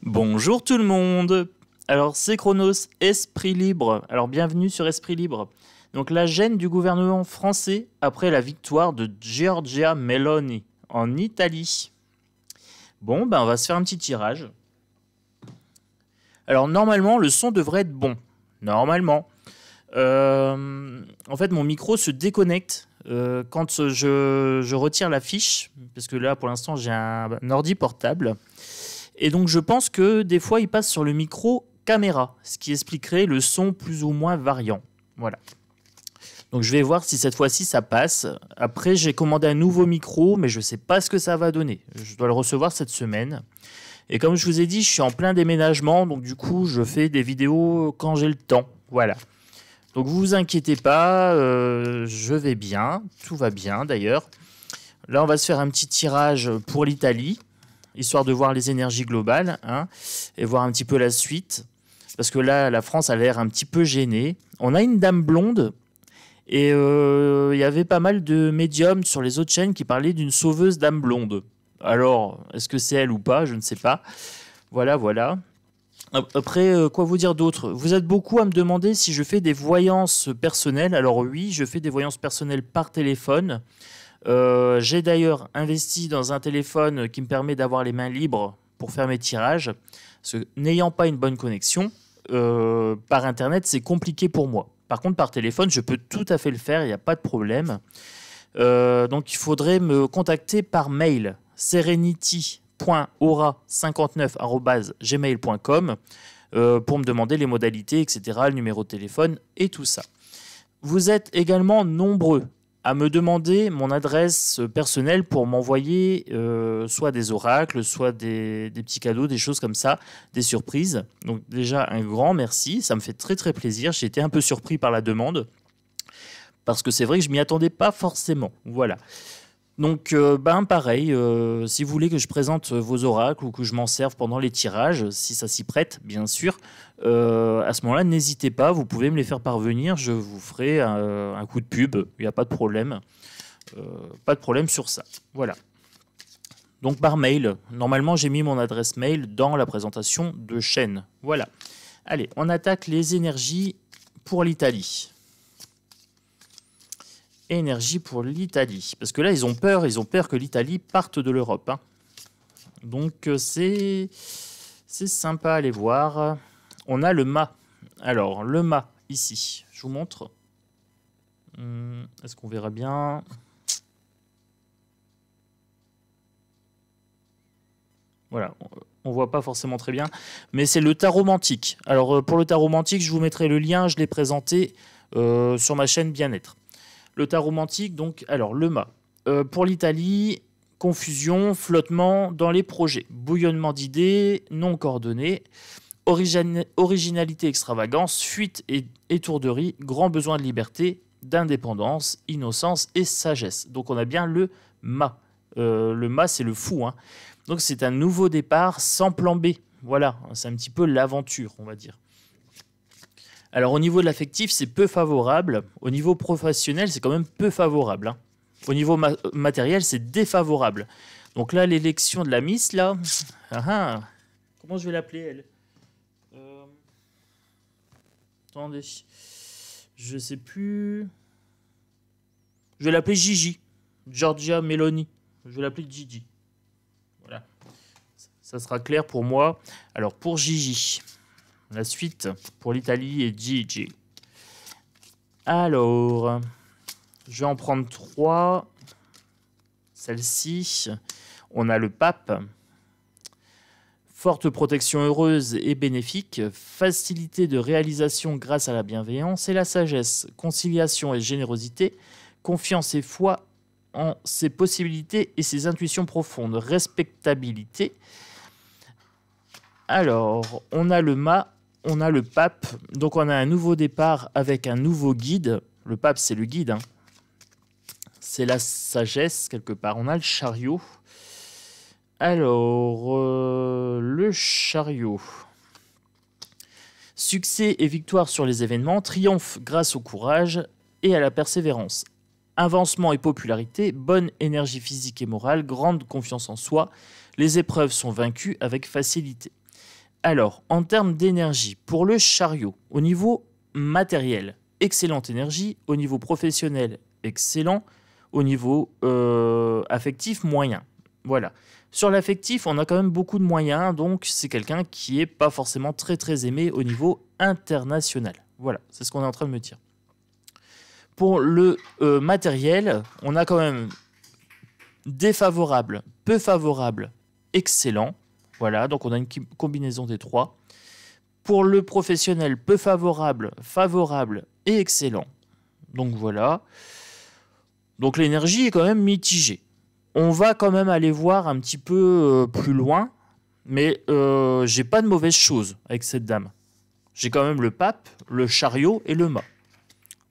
Bonjour tout le monde. Alors c'est Chronos, Esprit Libre. Alors bienvenue sur Esprit Libre. Donc la gêne du gouvernement français après la victoire de Giorgia Meloni en Italie. Bon, on va se faire un petit tirage. Alors normalement le son devrait être bon. Normalement. En fait mon micro se déconnecte quand je retire la fiche. Parce que là pour l'instant j'ai un ordi portable. Et donc je pense que des fois il passe sur le micro caméra, ce qui expliquerait le son plus ou moins variant. Voilà. Donc je vais voir si cette fois-ci ça passe. Après j'ai commandé un nouveau micro, mais je ne sais pas ce que ça va donner. Je dois le recevoir cette semaine. Et comme je vous ai dit, je suis en plein déménagement, donc du coup je fais des vidéos quand j'ai le temps. Voilà. Donc vous vous inquiétez pas, je vais bien, tout va bien d'ailleurs. Là on va se faire un petit tirage pour l'Italie, histoire de voir les énergies globales, hein, et voir un petit peu la suite. Parce que là, la France a l'air un petit peu gênée. On a une dame blonde, et il y avait pas mal de médiums sur les autres chaînes qui parlaient d'une sauveuse dame blonde. Alors, est-ce que c'est elle ou pas? Je ne sais pas. Voilà, voilà. Après, quoi vous dire d'autre? Vous êtes beaucoup à me demander si je fais des voyances personnelles. Alors oui, je fais des voyances personnelles par téléphone. J'ai d'ailleurs investi dans un téléphone qui me permet d'avoir les mains libres pour faire mes tirages. Parce que n'ayant pas une bonne connexion, par Internet, c'est compliqué pour moi. Par contre, par téléphone, je peux tout à fait le faire, il n'y a pas de problème. Donc, il faudrait me contacter par mail, serenity.aura59@gmail.com pour me demander les modalités, etc., le numéro de téléphone et tout ça. Vous êtes également nombreux à me demander mon adresse personnelle pour m'envoyer soit des oracles, soit des petits cadeaux, des choses comme ça, des surprises. Donc déjà, un grand merci, ça me fait très très plaisir. J'ai été un peu surpris par la demande, parce que c'est vrai que je m'y attendais pas forcément. Voilà. Donc, pareil, si vous voulez que je présente vos oracles ou que je m'en serve pendant les tirages, si ça s'y prête, bien sûr, à ce moment-là, n'hésitez pas, vous pouvez me les faire parvenir, je vous ferai un coup de pub, il n'y a pas de problème. Pas de problème sur ça. Voilà. Donc, par mail, normalement, j'ai mis mon adresse mail dans la présentation de chaîne. Voilà. Allez, on attaque les énergies pour l'Italie. Énergie pour l'Italie. Parce que là, ils ont peur que l'Italie parte de l'Europe. Hein. Donc, c'est sympa à aller voir. On a le mât. Alors, le mât, ici. Je vous montre. Est-ce qu'on verra bien? Voilà, on voit pas forcément très bien. Mais c'est le tarot mantique. Alors, pour le tarot mantique, je vous mettrai le lien. Je l'ai présenté sur ma chaîne Bien-être. Le tarot mantique, donc, alors, le mât. Pour l'Italie, confusion, flottement dans les projets, bouillonnement d'idées, non coordonnées, originalité, extravagance, fuite et étourderie, grand besoin de liberté, d'indépendance, innocence et sagesse. Donc, on a bien le mât. Le mât, c'est le fou. Hein. Donc, c'est un nouveau départ sans plan B. Voilà, c'est un petit peu l'aventure, on va dire. Alors au niveau de l'affectif, c'est peu favorable. Au niveau professionnel, c'est quand même peu favorable. Hein. Au niveau matériel, c'est défavorable. Donc là, l'élection de la Miss, là... Comment je vais l'appeler, elle Attendez. Je sais plus... Je vais l'appeler Gigi. Giorgia Meloni. Je vais l'appeler Gigi. Voilà. Ça sera clair pour moi. Alors pour Gigi... La suite pour l'Italie est Gigi. Alors, je vais en prendre 3. Celle-ci, on a le pape. Forte protection heureuse et bénéfique. Facilité de réalisation grâce à la bienveillance et la sagesse. Conciliation et générosité. Confiance et foi en ses possibilités et ses intuitions profondes. Respectabilité. Alors, on a le mât. On a le pape, donc on a un nouveau départ avec un nouveau guide. Le pape, c'est le guide. Hein. C'est la sagesse, quelque part. On a le chariot. Alors, le chariot. Succès et victoire sur les événements, triomphe grâce au courage et à la persévérance. Avancement et popularité, bonne énergie physique et morale, grande confiance en soi. Les épreuves sont vaincues avec facilité. Alors, en termes d'énergie, pour le chariot, au niveau matériel, excellente énergie. Au niveau professionnel, excellent. Au niveau affectif, moyen. Voilà. Sur l'affectif, on a quand même beaucoup de moyens, donc c'est quelqu'un qui n'est pas forcément très aimé au niveau international. Voilà, c'est ce qu'on est en train de me dire. Pour le matériel, on a quand même défavorable, peu favorable, excellent. Voilà, donc on a une combinaison des trois. Pour le professionnel, peu favorable, favorable et excellent. Donc voilà. Donc l'énergie est quand même mitigée. On va quand même aller voir un petit peu plus loin, mais j'ai pas de mauvaises choses avec cette dame. J'ai quand même le pape, le chariot et le mât.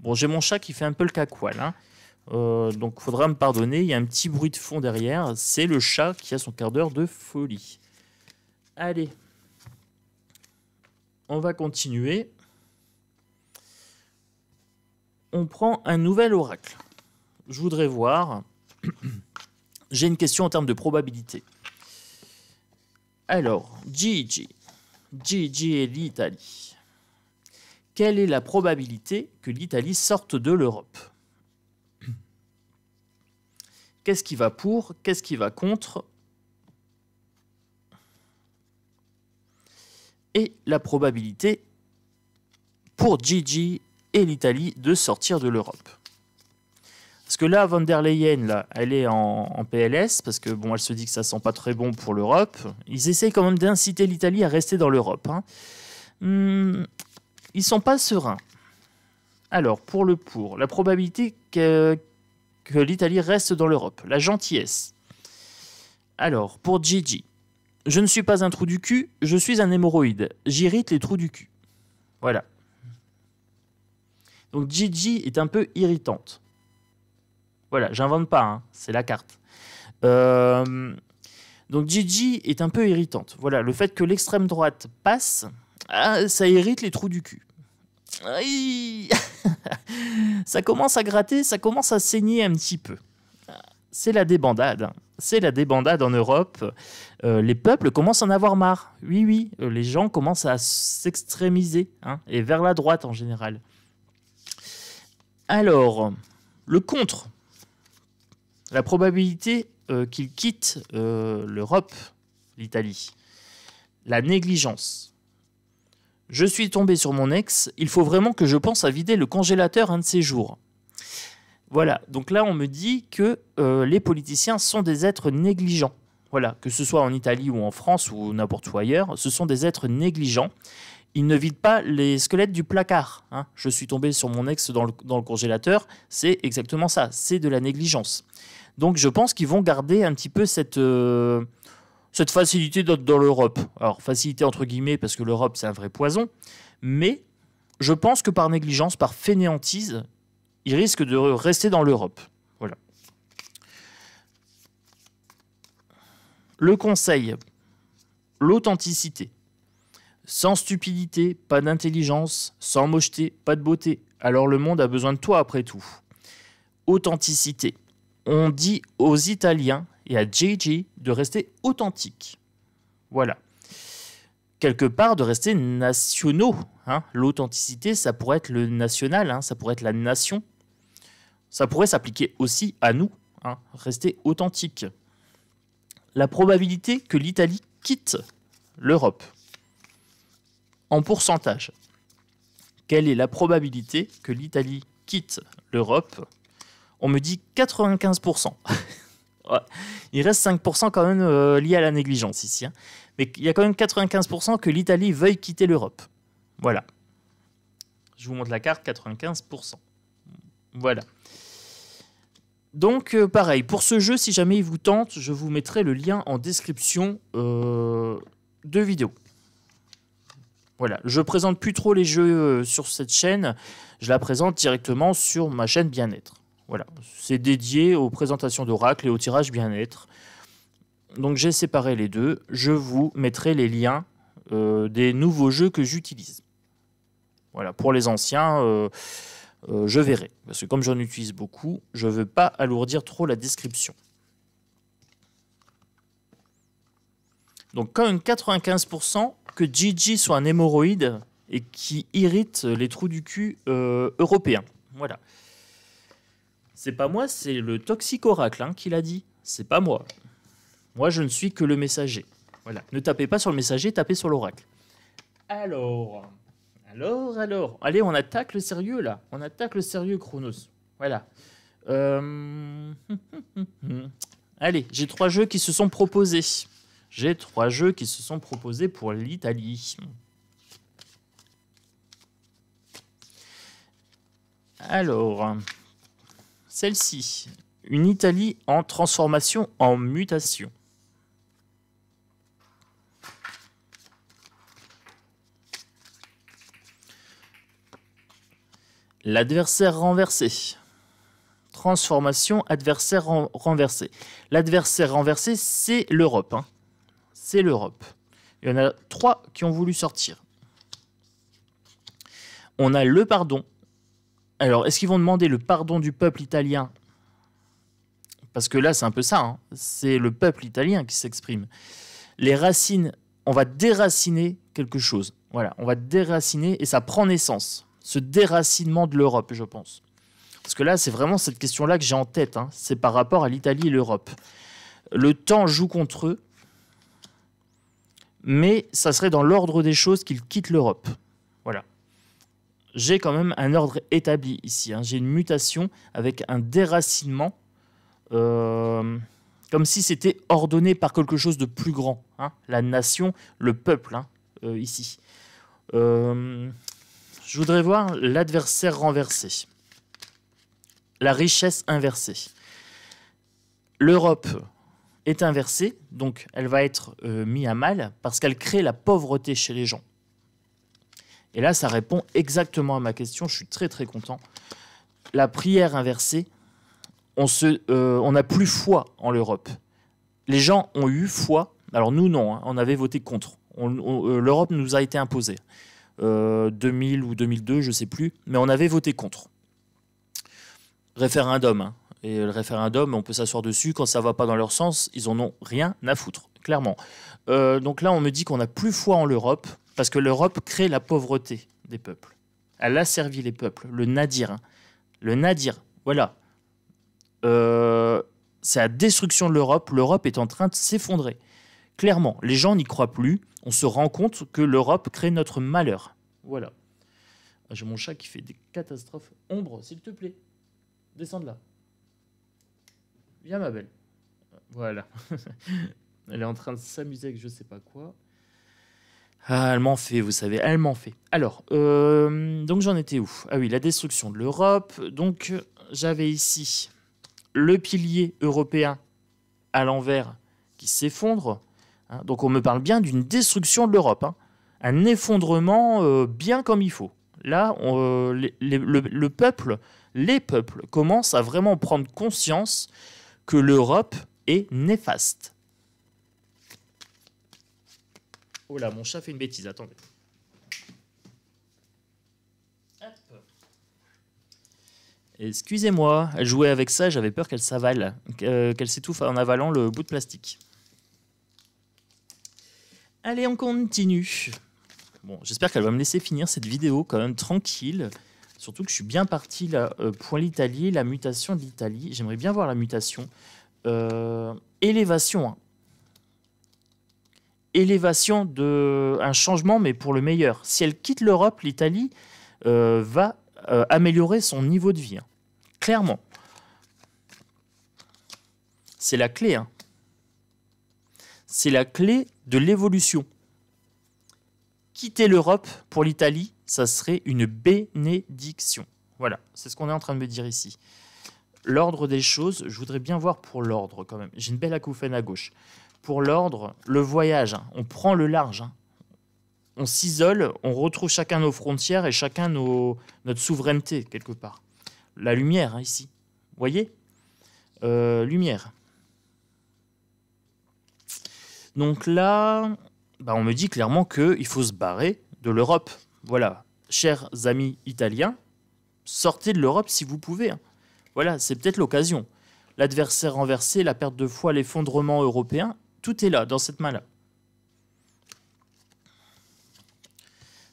Bon, j'ai mon chat qui fait un peu le cacoual, hein. Donc il faudra me pardonner, il y a un petit bruit de fond derrière. C'est le chat qui a son quart d'heure de folie. Allez, on va continuer. On prend un nouvel oracle. Je voudrais voir... J'ai une question en termes de probabilité. Alors, Gigi et l'Italie. Quelle est la probabilité que l'Italie sorte de l'Europe? Qu'est-ce qui va pour? Qu'est-ce qui va contre? Et la probabilité pour Gigi et l'Italie de sortir de l'Europe. Parce que là, von der Leyen, là, elle est en PLS, parce que bon, elle se dit que ça sent pas très bon pour l'Europe. Ils essayent quand même d'inciter l'Italie à rester dans l'Europe, hein. Ils sont pas sereins. Alors, pour, la probabilité que l'Italie reste dans l'Europe, la gentillesse. Alors, pour Gigi, je ne suis pas un trou du cul, je suis un hémorroïde. J'irrite les trous du cul. Voilà. Donc Gigi est un peu irritante. Voilà, j'invente pas, hein, c'est la carte. Donc Gigi est un peu irritante. Voilà, le fait que l'extrême droite passe, ça irrite les trous du cul. Aïe. Ça commence à gratter, ça commence à saigner un petit peu. C'est la débandade. C'est la débandade en Europe. Les peuples commencent à en avoir marre. Oui, les gens commencent à s'extrémiser, hein, et vers la droite en général. Alors, le contre. La probabilité qu'il quitte l'Europe, l'Italie. La négligence. Je suis tombé sur mon ex, il faut vraiment que je pense à vider le congélateur un de ces jours. Voilà, donc là on me dit que les politiciens sont des êtres négligents. Voilà, que ce soit en Italie ou en France ou n'importe où ailleurs, ce sont des êtres négligents. Ils ne vident pas les squelettes du placard, hein. Je suis tombé sur mon ex dans le congélateur, c'est exactement ça, c'est de la négligence. Donc je pense qu'ils vont garder un petit peu cette facilité dans l'Europe. Alors facilité entre guillemets parce que l'Europe c'est un vrai poison, mais je pense que par négligence, par fainéantise, ils risquent de rester dans l'Europe. Voilà. Le conseil, l'authenticité. Sans stupidité, pas d'intelligence, sans mocheté, pas de beauté. Alors le monde a besoin de toi après tout. Authenticité. On dit aux Italiens et à Gigi de rester authentiques. Voilà. Quelque part, de rester nationaux, hein. L'authenticité, ça pourrait être le national, hein, ça pourrait être la nation. Ça pourrait s'appliquer aussi à nous, hein, rester authentique. La probabilité que l'Italie quitte l'Europe. En pourcentage. Quelle est la probabilité que l'Italie quitte l'Europe? On me dit 95%. Ouais. Il reste 5% quand même lié à la négligence ici, hein. Mais il y a quand même 95% que l'Italie veuille quitter l'Europe. Voilà. Je vous montre la carte, 95%. Voilà. Donc, pareil, pour ce jeu, si jamais il vous tente, je vous mettrai le lien en description de vidéo. Voilà. Je ne présente plus trop les jeux sur cette chaîne. Je la présente directement sur ma chaîne Bien-être. Voilà. C'est dédié aux présentations d'oracle et au tirage Bien-être. Donc, j'ai séparé les deux. Je vous mettrai les liens des nouveaux jeux que j'utilise. Voilà. Pour les anciens... je verrai, parce que comme j'en utilise beaucoup, je ne veux pas alourdir trop la description. Donc quand même 95%, que Gigi soit un hémorroïde et qui irrite les trous du cul européens. Voilà. C'est pas moi, c'est le Toxic-Oracle qui l'a dit. C'est pas moi. Moi, je ne suis que le messager. Voilà. Ne tapez pas sur le messager, tapez sur l'oracle. Alors. Allez, on attaque le sérieux, là. On attaque le sérieux, Chronos. Voilà. Allez, j'ai 3 jeux qui se sont proposés. J'ai 3 jeux qui se sont proposés pour l'Italie. Alors, celle-ci, une Italie en transformation, en mutation. L'adversaire renversé. Transformation, adversaire renversé. L'adversaire renversé, c'est l'Europe. C'est l'Europe. Il y en a 3 qui ont voulu sortir. On a le pardon. Alors, est-ce qu'ils vont demander le pardon du peuple italien? Parce que là, c'est un peu ça. C'est le peuple italien qui s'exprime. Les racines, on va déraciner quelque chose. Voilà, on va déraciner et ça prend naissance. Ce déracinement de l'Europe, je pense. Parce que là, c'est vraiment cette question-là que j'ai en tête. C'est par rapport à l'Italie et l'Europe. Le temps joue contre eux, mais ça serait dans l'ordre des choses qu'ils quittent l'Europe. Voilà. J'ai quand même un ordre établi ici. J'ai une mutation avec un déracinement, comme si c'était ordonné par quelque chose de plus grand. La nation, le peuple, ici. Je voudrais voir l'adversaire renversé. La richesse inversée. L'Europe est inversée, donc elle va être mise à mal parce qu'elle crée la pauvreté chez les gens. Et là, ça répond exactement à ma question. Je suis très très content. La prière inversée, on n'a plus foi en l'Europe. Les gens ont eu foi. Alors nous, non. On avait voté contre. L'Europe nous a été imposée. 2000 ou 2002, je ne sais plus. Mais on avait voté contre. Référendum. Et le référendum, on peut s'asseoir dessus. Quand ça ne va pas dans leur sens, ils en ont rien à foutre, clairement. Donc là, on me dit qu'on n'a plus foi en l'Europe. Parce que l'Europe crée la pauvreté des peuples. Elle a servi les peuples. Le nadir. Le nadir, voilà. C'est la destruction de l'Europe. L'Europe est en train de s'effondrer. Clairement, les gens n'y croient plus. On se rend compte que l'Europe crée notre malheur. Voilà. J'ai mon chat qui fait des catastrophes. Ombre, s'il te plaît. Descends de là. Viens, ma belle. Voilà. Elle est en train de s'amuser avec je sais pas quoi. Ah, elle m'en fait, vous savez, elle m'en fait. Alors, donc j'en étais où? Ah oui, la destruction de l'Europe. Donc, j'avais ici le pilier européen à l'envers qui s'effondre. Donc, on me parle bien d'une destruction de l'Europe. Un effondrement bien comme il faut. Là, le peuple, les peuples commencent à vraiment prendre conscience que l'Europe est néfaste. Oh là, mon chat fait une bêtise, attendez. Hop. Excusez-moi, elle jouait avec ça, j'avais peur qu'elle s'avale, qu'elle s'étouffe en avalant le bout de plastique. Allez, on continue. Bon, j'espère qu'elle va me laisser finir cette vidéo quand même tranquille. Surtout que je suis bien parti là, pour l'Italie, la mutation de l'Italie. J'aimerais bien voir la mutation. Élévation, élévation de un changement, mais pour le meilleur. Si elle quitte l'Europe, l'Italie va améliorer son niveau de vie. Clairement. C'est la clé. C'est la clé de l'évolution. Quitter l'Europe pour l'Italie, ça serait une bénédiction. Voilà, c'est ce qu'on est en train de me dire ici. L'ordre des choses, je voudrais bien voir pour l'ordre quand même. J'ai une belle acouphène à gauche. Pour l'ordre, le voyage, on prend le large. On s'isole, on retrouve chacun nos frontières et chacun notre souveraineté, quelque part. La lumière, ici. Vous voyez? Lumière. Donc là, on me dit clairement qu'il faut se barrer de l'Europe. Voilà. Chers amis italiens, sortez de l'Europe si vous pouvez. Voilà, c'est peut-être l'occasion. L'adversaire renversé, la perte de foi, l'effondrement européen, tout est là, dans cette main-là.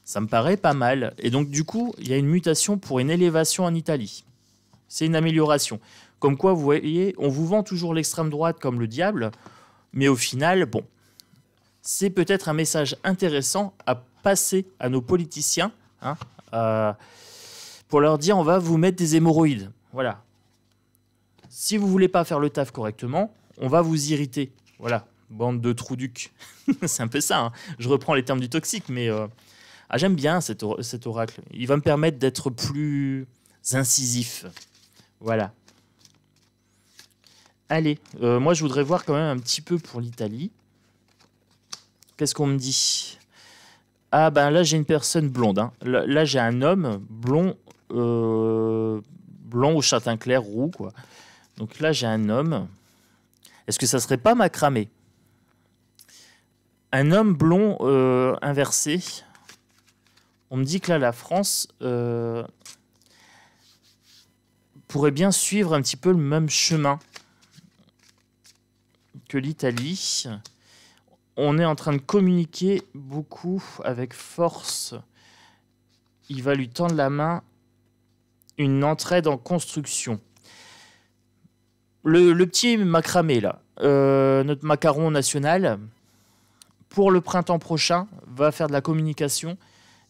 Ça me paraît pas mal. Et donc, du coup, il y a une mutation pour une élévation en Italie. C'est une amélioration. Comme quoi, vous voyez, on vous vend toujours l'extrême droite comme le diable, mais au final, bon, c'est peut-être un message intéressant à passer à nos politiciens, hein, pour leur dire, on va vous mettre des hémorroïdes. Voilà. Si vous voulez pas faire le taf correctement, on va vous irriter. Voilà, bande de trous-ducs. C'est un peu ça, hein. Je reprends les termes du toxique, mais j'aime bien cet oracle. Il va me permettre d'être plus incisif. Voilà. Allez, moi je voudrais voir quand même un petit peu pour l'Italie. Qu'est-ce qu'on me dit? Ah ben là j'ai une personne blonde. Hein. Là j'ai un homme blond, blond au châtain clair, roux quoi. Donc là j'ai un homme. Est-ce que ça serait pas macramé? Un homme blond inversé. On me dit que là la France pourrait bien suivre un petit peu le même chemin que l'Italie. On est en train de communiquer beaucoup avec force. Il va lui tendre la main. Une entraide en construction. Le petit macramé, là, notre macaron national, pour le printemps prochain, va faire de la communication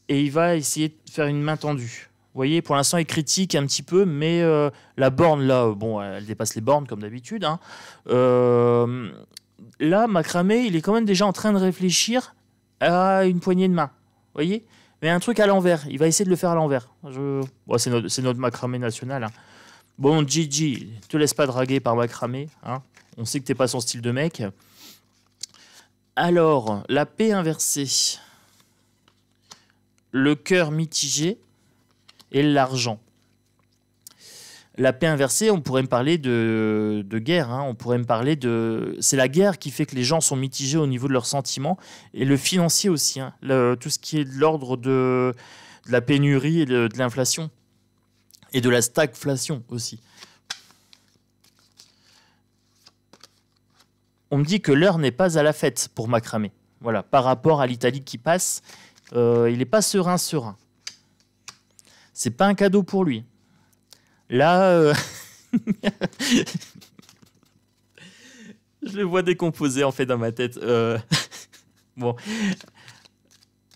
et il va essayer de faire une main tendue. Vous voyez, pour l'instant, il critique un petit peu, mais la borne, là, bon, elle dépasse les bornes, comme d'habitude. Hein. Là, macramé, il est quand même déjà en train de réfléchir à une poignée de main. Vous voyez? Mais un truc à l'envers. Il va essayer de le faire à l'envers. Bon, c'est notre macramé national. Hein. Bon, Gigi, te laisse pas draguer par macramé. Hein. On sait que t'es pas son style de mec. Alors, la paix inversée. Le cœur mitigé et l'argent. La paix inversée, on pourrait me parler de guerre. Hein. On pourrait me parler de... C'est la guerre qui fait que les gens sont mitigés au niveau de leurs sentiments. Et le financier aussi. Hein. Tout ce qui est de l'ordre de la pénurie et de l'inflation. Et de la stagflation aussi. On me dit que l'heure n'est pas à la fête pour macramé. Voilà, par rapport à l'Italie qui passe, il n'est pas serein. C'est pas un cadeau pour lui. Là, je le vois décomposer en fait dans ma tête. Bon,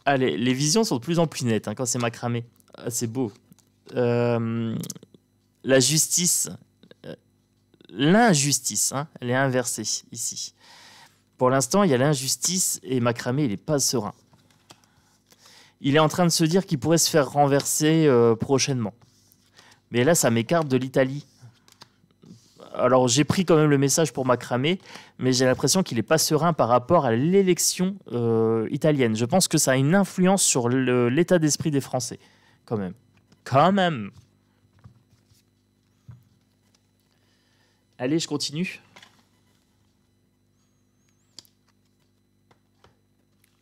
allez, les visions sont de plus en plus nettes hein, quand c'est macramé. Ah, c'est beau. La justice, l'injustice, hein, elle est inversée ici. Pour l'instant, il y a l'injustice et macramé, il n'est pas serein. Il est en train de se dire qu'il pourrait se faire renverser prochainement. Mais là, ça m'écarte de l'Italie. Alors, j'ai pris quand même le message pour macramé, mais j'ai l'impression qu'il n'est pas serein par rapport à l'élection italienne. Je pense que ça a une influence sur l'état d'esprit des Français, quand même. Quand même. Allez, je continue.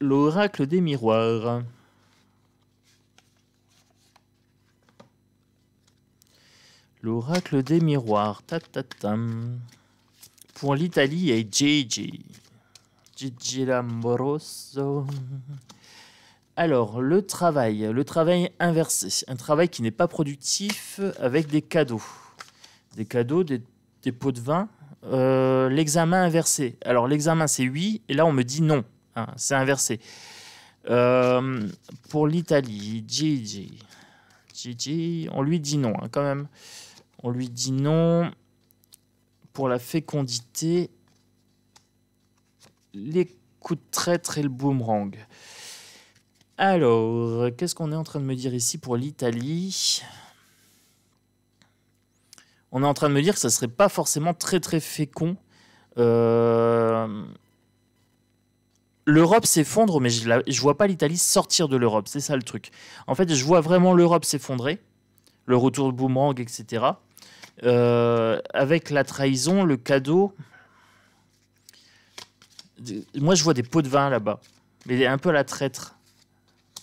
L'oracle des miroirs. L'oracle des miroirs. Ta-ta-tam. Pour l'Italie, il y a Gigi. Gigi Lamoroso. Alors, le travail inversé. Un travail qui n'est pas productif avec des cadeaux. Des cadeaux, des pots de vin. L'examen inversé. Alors, l'examen, c'est oui. Et là, on me dit non. Hein, c'est inversé. Pour l'Italie, Gigi, on lui dit non, hein, quand même. On lui dit non. Pour la fécondité, les coups de traître et le boomerang. Alors, qu'est-ce qu'on est en train de me dire ici pour l'Italie? On est en train de me dire que ça ne serait pas forcément très très fécond. L'Europe s'effondre, mais je ne vois pas l'Italie sortir de l'Europe. C'est ça le truc. En fait, je vois vraiment l'Europe s'effondrer. Le retour de boomerang, etc. Avec la trahison, le cadeau. Moi, je vois des pots de vin là-bas. Mais un peu à la traître.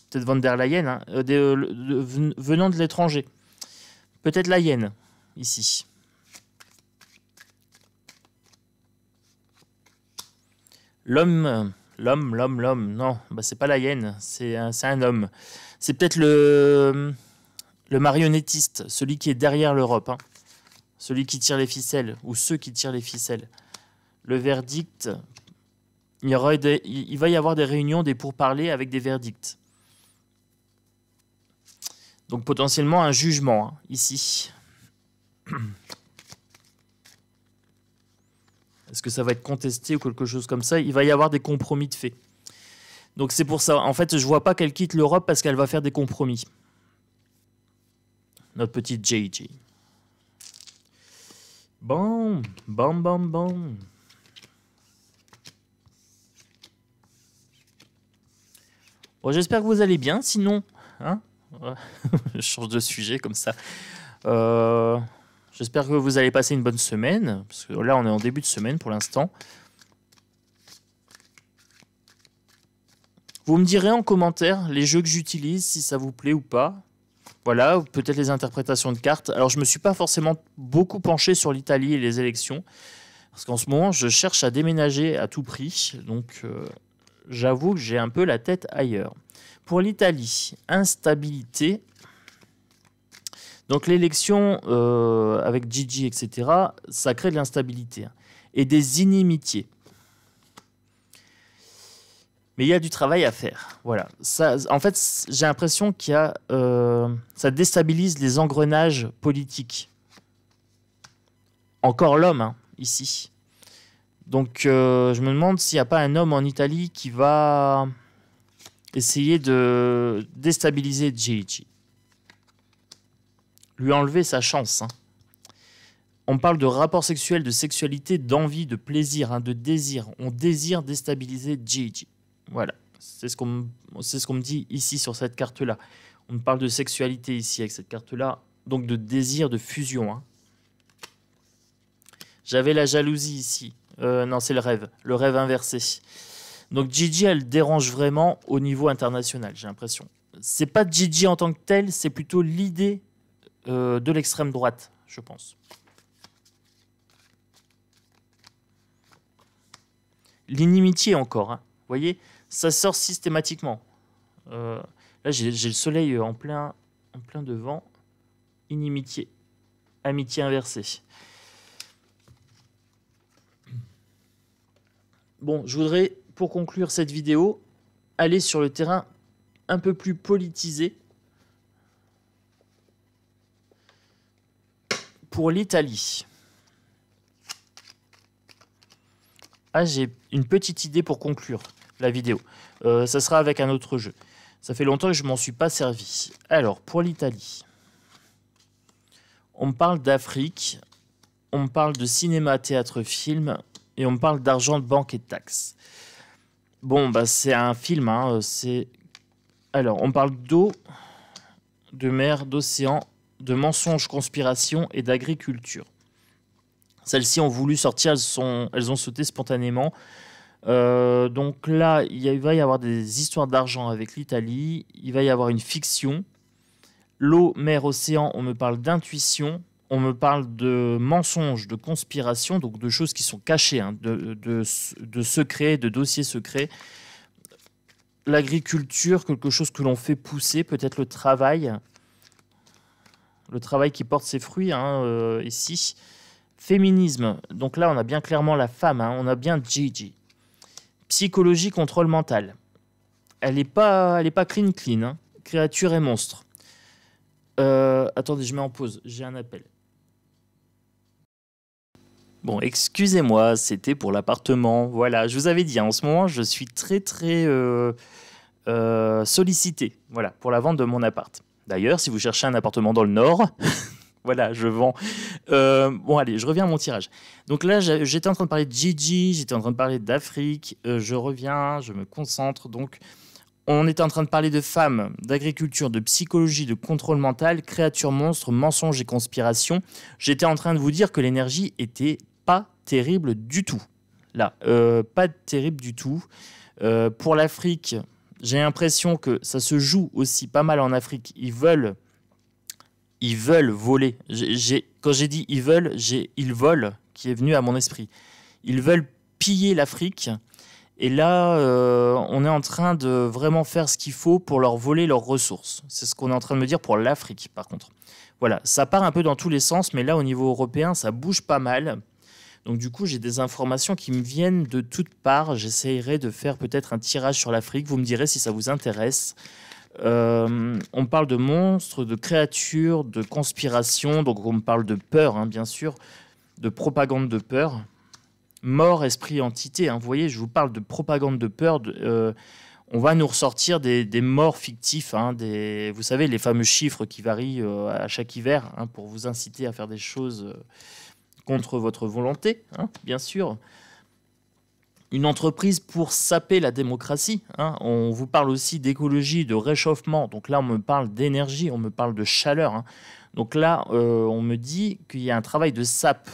Peut-être von der Leyen, hein, venant de l'étranger. Peut-être la hyène, ici. L'homme L'homme. Non, bah, c'est pas la hyène, c'est un homme. C'est peut-être le marionnettiste, celui qui est derrière l'Europe, hein. Celui qui tire les ficelles, ou ceux qui tirent les ficelles. Le verdict, il va y avoir des réunions, des pourparlers avec des verdicts. Donc potentiellement un jugement, hein, ici. Est-ce que ça va être contesté ou quelque chose comme ça? Il va y avoir des compromis de fait. Donc c'est pour ça. En fait, je vois pas qu'elle quitte l'Europe parce qu'elle va faire des compromis. Notre petite JJ. Bon. Bon, j'espère que vous allez bien, sinon... Hein, je change de sujet comme ça. J'espère que vous allez passer une bonne semaine, parce que là, on est en début de semaine pour l'instant. Vous me direz en commentaire les jeux que j'utilise, si ça vous plaît ou pas. Voilà, peut-être les interprétations de cartes. Alors, je ne me suis pas forcément beaucoup penché sur l'Italie et les élections, parce qu'en ce moment, je cherche à déménager à tout prix. Donc, j'avoue que j'ai un peu la tête ailleurs. Pour l'Italie, instabilité. Donc, l'élection avec Gigi, etc., ça crée de l'instabilité et des inimitiés. Mais il y a du travail à faire. Voilà. Ça, en fait, j'ai l'impression qu'il y a, ça déstabilise les engrenages politiques. Encore l'homme, hein, ici. Donc, je me demande s'il n'y a pas un homme en Italie qui va essayer de déstabiliser Gigi. Lui enlever sa chance. Hein. On parle de rapport sexuel, de sexualité, d'envie, de plaisir, hein, de désir. On désire déstabiliser Gigi. Voilà, c'est ce qu'on me dit ici sur cette carte-là. On parle de sexualité ici avec cette carte-là, donc de désir, de fusion. Hein. J'avais la jalousie ici. Non, c'est le rêve inversé. Donc Gigi, elle dérange vraiment au niveau international, j'ai l'impression. C'est pas Gigi en tant que tel, c'est plutôt l'idée de l'extrême droite, je pense. L'inimitié encore, hein. Vous voyez, ça sort systématiquement. Là, j'ai le soleil en plein devant. Inimitié. Amitié inversée. Bon, je voudrais, pour conclure cette vidéo, aller sur le terrain un peu plus politisé. Pour l'Italie. Ah, j'ai une petite idée pour conclure la vidéo. Ça sera avec un autre jeu. Ça fait longtemps que je ne m'en suis pas servi. Alors, pour l'Italie, on me parle d'Afrique, on me parle de cinéma, théâtre, film, et on me parle d'argent de banque et de taxes. Bon, bah, c'est un film. Hein, alors, on parle d'eau, de mer, d'océan, de mensonges, conspiration et d'agriculture. Celles-ci ont voulu sortir, elles ont sauté spontanément. Donc là, il va y avoir des histoires d'argent avec l'Italie. Il va y avoir une fiction. L'eau, mer, océan, on me parle d'intuition. On me parle de mensonges, de conspiration, donc de choses qui sont cachées, hein, de secrets, de dossiers secrets. L'agriculture, quelque chose que l'on fait pousser, peut-être le travail. Le travail qui porte ses fruits, hein, ici. Féminisme, donc là on a bien clairement la femme, hein, on a bien Gigi. Psychologie, contrôle mental. Elle n'est pas clean, hein. Créature et monstre. Attendez, je mets en pause, j'ai un appel. Bon, excusez-moi, c'était pour l'appartement. Voilà, je vous avais dit, hein, en ce moment je suis très sollicité, voilà, pour la vente de mon appart. D'ailleurs, si vous cherchez un appartement dans le Nord... Voilà, je vends. Bon, allez, je reviens à mon tirage. Donc là, j'étais en train de parler de Gigi, j'étais en train de parler d'Afrique. Je reviens, je me concentre. Donc, on était en train de parler de femmes, d'agriculture, de psychologie, de contrôle mental, créatures monstres, mensonges et conspiration. J'étais en train de vous dire que l'énergie était pas terrible du tout. Là, pas terrible du tout. Pour l'Afrique, j'ai l'impression que ça se joue aussi pas mal en Afrique. Ils veulent voler. Quand j'ai dit ils veulent, j'ai ils volent qui est venu à mon esprit. Ils veulent piller l'Afrique Et là, on est en train de vraiment faire ce qu'il faut pour leur voler leurs ressources. C'est ce qu'on est en train de me dire pour l'Afrique, par contre. Voilà, ça part un peu dans tous les sens, mais là, au niveau européen, ça bouge pas mal. Donc du coup, j'ai des informations qui me viennent de toutes parts. J'essaierai de faire peut-être un tirage sur l'Afrique. Vous me direz si ça vous intéresse. On parle de monstres, de créatures, de conspiration. Donc on me parle de peur, hein, bien sûr, de propagande de peur. Mort, esprit, entité. Hein. Vous voyez, je vous parle de propagande de peur. On va nous ressortir des morts fictifs. Hein, vous savez, les fameux chiffres qui varient à chaque hiver, hein, pour vous inciter à faire des choses contre votre volonté, hein, bien sûr. Une entreprise pour saper la démocratie. Hein. On vous parle aussi d'écologie, de réchauffement. Donc là, on me parle d'énergie, on me parle de chaleur. Hein. Donc là, on me dit qu'il y a un travail de sape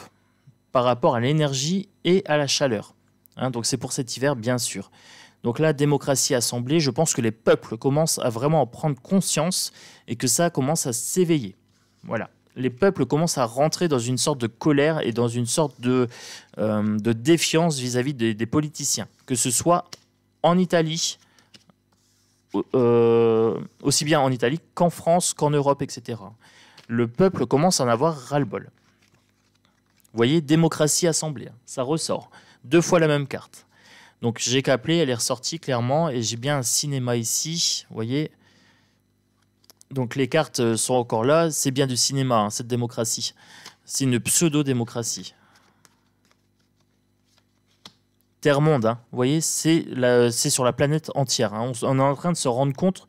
par rapport à l'énergie et à la chaleur. Hein. Donc c'est pour cet hiver, bien sûr. Donc là, démocratie assemblée, je pense que les peuples commencent à vraiment en prendre conscience et que ça commence à s'éveiller. Voilà. Les peuples commencent à rentrer dans une sorte de colère et dans une sorte de défiance vis-à-vis des politiciens, que ce soit en Italie, aussi bien en Italie qu'en France, qu'en Europe, etc. Le peuple commence à en avoir ras-le-bol. Vous voyez, démocratie assemblée, ça ressort. 2 fois la même carte. Donc j'ai qu'à appeler, elle est ressortie clairement, et j'ai bien un cinéma ici, vous voyez. Donc les cartes sont encore là, c'est bien du cinéma, hein, cette démocratie. C'est une pseudo-démocratie. Terre-monde, hein, vous voyez, c'est sur la planète entière. Hein. On est en train de se rendre compte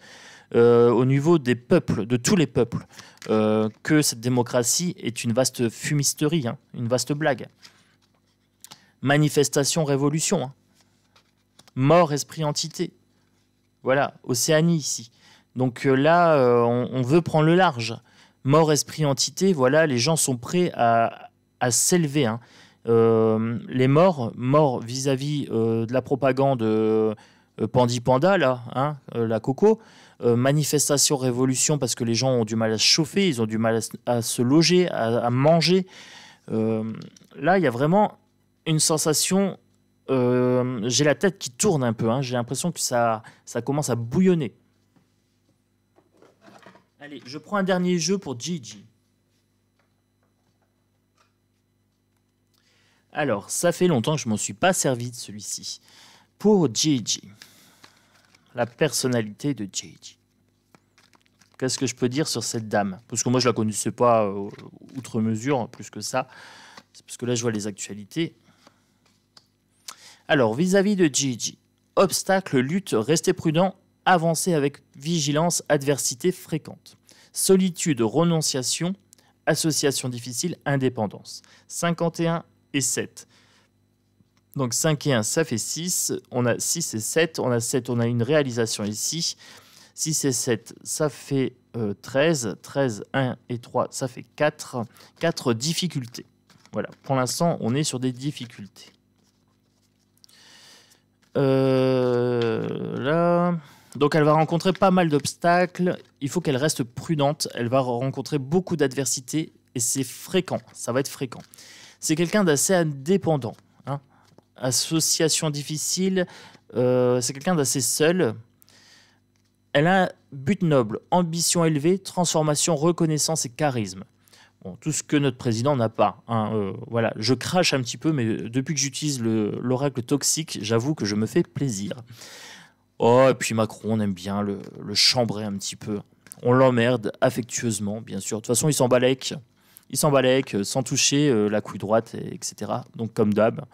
au niveau des peuples, de tous les peuples, que cette démocratie est une vaste fumisterie, hein, une vaste blague. Manifestation, révolution. Hein. Mort, esprit, entité. Voilà, Océanie ici. Donc là, on veut prendre le large. Mort, esprit, entité, voilà, les gens sont prêts à s'élever. Hein. Les morts vis-à-vis de la propagande Pandi Panda, là, hein, la coco. Manifestation, révolution, parce que les gens ont du mal à se chauffer, ils ont du mal à se loger, à manger. Là, il y a vraiment une sensation... j'ai la tête qui tourne un peu, hein, j'ai l'impression que ça commence à bouillonner. Allez, je prends un dernier jeu pour Gigi. Alors, ça fait longtemps que je ne m'en suis pas servi de celui-ci. Pour Gigi, la personnalité de Gigi. Qu'est-ce que je peux dire sur cette dame? Parce que moi, je ne la connaissais pas outre mesure, plus que ça. C'est parce que là, je vois les actualités. Alors, vis-à-vis de Gigi, obstacle, lutte, restez prudent, avancez avec vigilance, adversité fréquente. Solitude, renonciation, association difficile, indépendance. 51 et 7. Donc 5 et 1, ça fait 6. On a 6 et 7. On a 7, on a une réalisation ici. 6 et 7, ça fait 13. 13, 1 et 3, ça fait 4. 4 difficultés. Voilà, pour l'instant, on est sur des difficultés. Là... Donc elle va rencontrer pas mal d'obstacles, il faut qu'elle reste prudente, elle va rencontrer beaucoup d'adversités et c'est fréquent, ça va être fréquent. C'est quelqu'un d'assez indépendant, hein. Association difficile, c'est quelqu'un d'assez seul. Elle a un but noble, ambition élevée, transformation, reconnaissance et charisme. Bon, tout ce que notre président n'a pas. Hein, voilà, je crache un petit peu, mais depuis que j'utilise l'oracle toxique, j'avoue que je me fais plaisir. Oh, et puis Macron, on aime bien le chambrer un petit peu. On l'emmerde affectueusement, bien sûr. De toute façon, il s'embalèque. Il s'embalèque sans toucher la couille droite, etc. Donc, comme d'hab.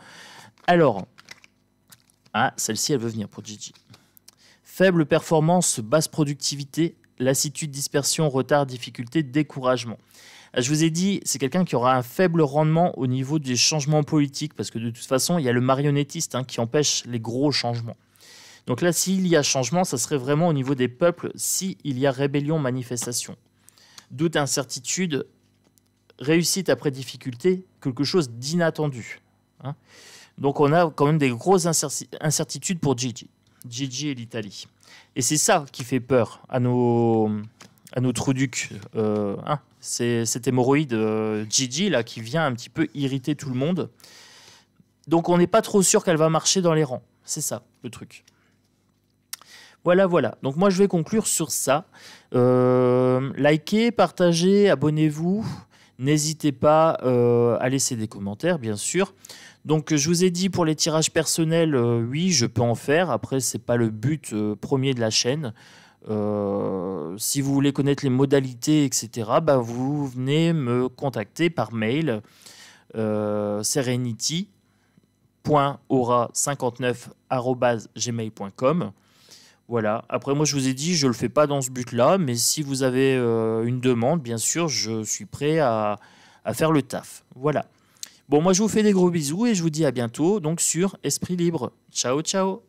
Alors, celle-ci, elle veut venir pour Gigi. Faible performance, basse productivité, lassitude, dispersion, retard, difficulté, découragement. Je vous ai dit, c'est quelqu'un qui aura un faible rendement au niveau des changements politiques, parce que de toute façon, il y a le marionnettiste, hein, qui empêche les gros changements. Donc là, s'il y a changement, ça serait vraiment au niveau des peuples, s'il y a rébellion, manifestation. Doute, incertitude, réussite après difficulté, quelque chose d'inattendu. Hein. Donc on a quand même des grosses incertitudes pour Gigi. Gigi et l'Italie. Et c'est ça qui fait peur à nos trouducs. Hein. C'est cet hémorroïde Gigi là, qui vient un petit peu irriter tout le monde. Donc on n'est pas trop sûr qu'elle va marcher dans les rangs. C'est ça, le truc. Voilà, voilà. Donc moi, je vais conclure sur ça. Likez, partagez, abonnez-vous. N'hésitez pas à laisser des commentaires, bien sûr. Donc, je vous ai dit pour les tirages personnels, oui, je peux en faire. Après, ce n'est pas le but premier de la chaîne. Si vous voulez connaître les modalités, etc., bah, vous venez me contacter par mail serenity.aura59@gmail.com. Voilà. Après, moi, je vous ai dit, je ne le fais pas dans ce but-là, mais si vous avez une demande, bien sûr, je suis prêt à faire le taf. Voilà. Bon, moi, je vous fais des gros bisous et je vous dis à bientôt donc sur Esprit Libre. Ciao, ciao.